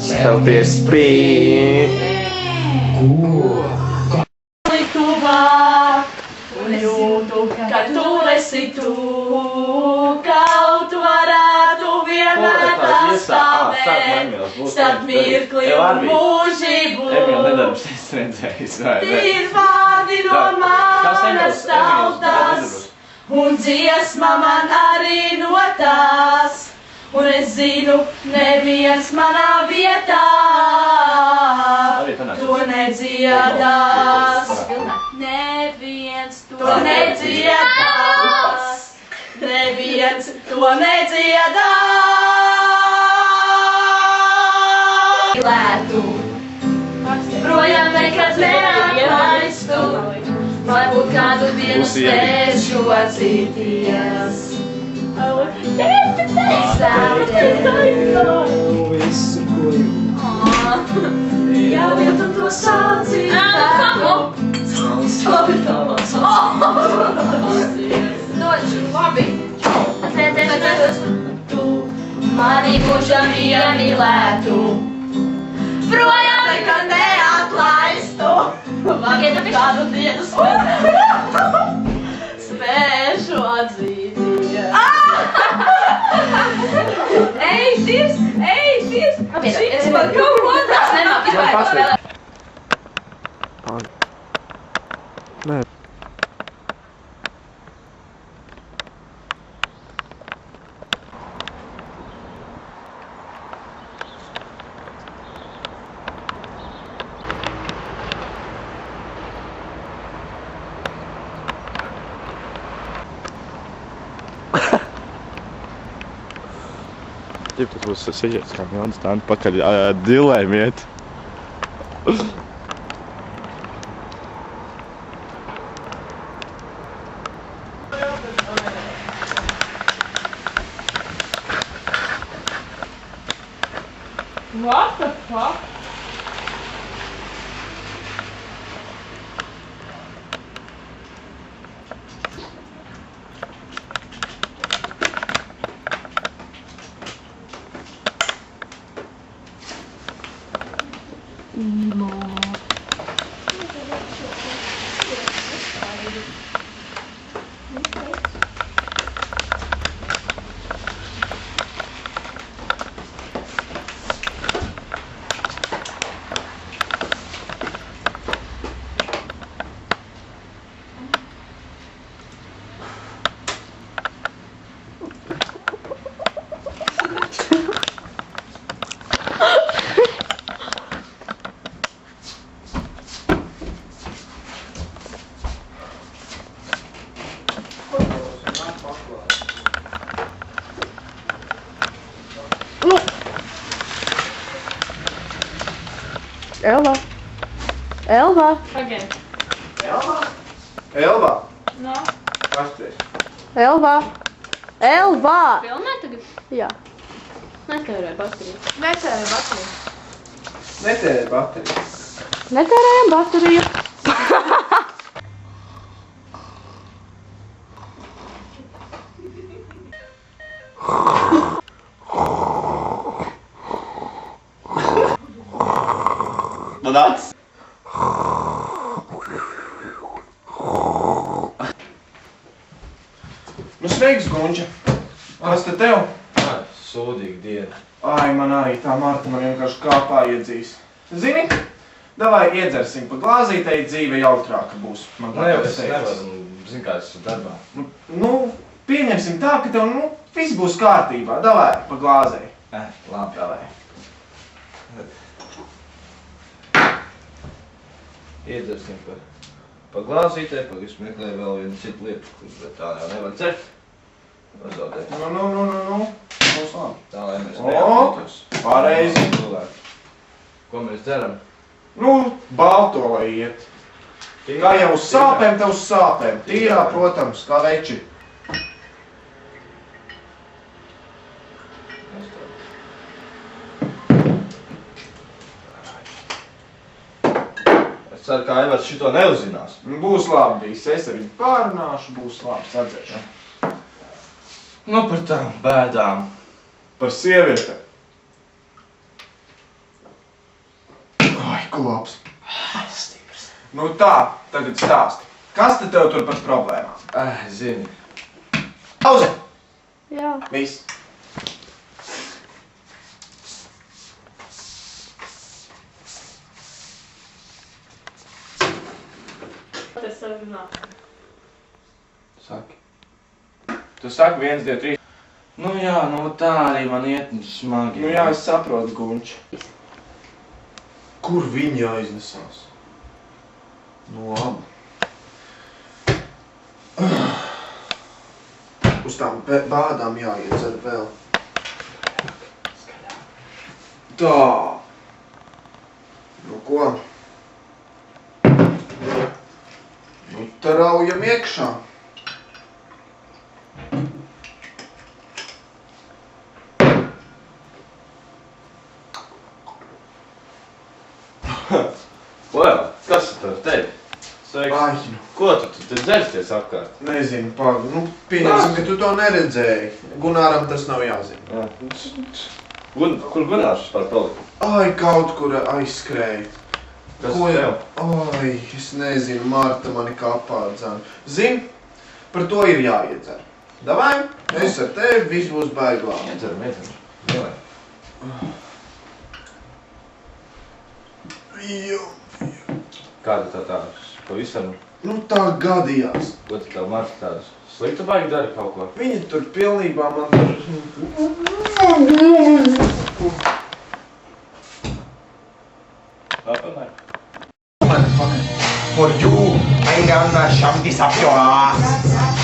Celties spīt. Tuvāk, un jūtu, ka tu esi tu, kaut varētu vienmēr pastāvēt, starp mirkli un mūžību. Ir vārdi no manas tautas, un dziesma man arī no tās. Un es zinu, neviens manā vietā to nedziedās. Neviens to nedziedās. Neviens to nedziedās. Lētu, projām nekad neatlaistu, varbūt kādu dienu spēšu atzīties. Visu, ko Jau tu to sācīji labi. Tu mani mūžam iemīlētu, projām nekad neatlaistu, varbūt kādu dienu spēšu atzīties. Ej, šis! Šis par kaut ko tās nemāk vispār spēlēt. Nē. Tas būs sajies, kā Jānis tā pakaļ dilēm iet. What the fuck? Elva. Again. Elva? No. Kas tu esi? Elva. Filmē tagad? Jā. Netērē bateriju. Netērē bateriju. Netērējam bateriju. Nāc! Nu, sveiks, Gunča! Kas te tev? Sūdīga diena. Ai, man arī tā Marta man vienkārši kāpā iedzīs. Zini? Davai iedzersim pa glāzītei, dzīve jautrāka būs. Man tā Es nevaru, zini, kā es esmu darbā. Nu, pieņemsim tā, ka tev, viss būs kārtībā. Davai pa glāzei. Labi. Davai. Iedzersim pa glāzītē, es meklēju vēl vienu citu lietu, bet tā jau nevar dzert. Pazaudēt. Nu. Būs labi. Tā, lai mēs neaptītos. Pareizi. Ko mēs dzeram? Nu, balto lai iet. Kā jau uz sāpēm, tev uz sāpēm. Tīrā, protams, kā veči. Es ceru, ka Aivars šito neuzzinās. Būs labi viss, es ar viņu pārunāšu, būs labi sadzēšana. Nu, par tām bēdām. Par sievietēm. Muskulops. Nu tā, tagad stāsti. Kas te tev tur par problēmām? Zini. Pauze! Jā. Viss. Es tev runāju. Saki. Tu saki 1, 2, 3. Nu jā, nu tā arī man iet smagi. Nu jā, es saprotu, Gunč. Kur viņi aiznesās? Nu labi. Uz tām bādām jāiedzer vēl. Tā. Nu ko? Nu tā raujam iekšā. Lēl, kas tu ar tevi? Sveiks. Ai, nu. Ko tu te dzersties apkārt? Nezinu, Pāvi. Nu, pieņemsim, ka tu to neredzēji. Gunāram tas nav jāzina. Jā. Kur Gunārs par paliku? Ai, kaut kur aizskrēja. Kas Ko tev? Ai, es nezinu, Marta mani kapā dzēna. Zini, par to ir jāiedzer. Davai, es ar tevi, viss būs baiglā. Iedzeram. Mielai. Jo. Kāda tā tādas? Pavisam? Nu tā gadījās. Ko tu tev Marta tādas? Sliktu baigi dari kaut ko? Viņa tur pilnībā man tur... For you, I'm gonna shove this up your ass.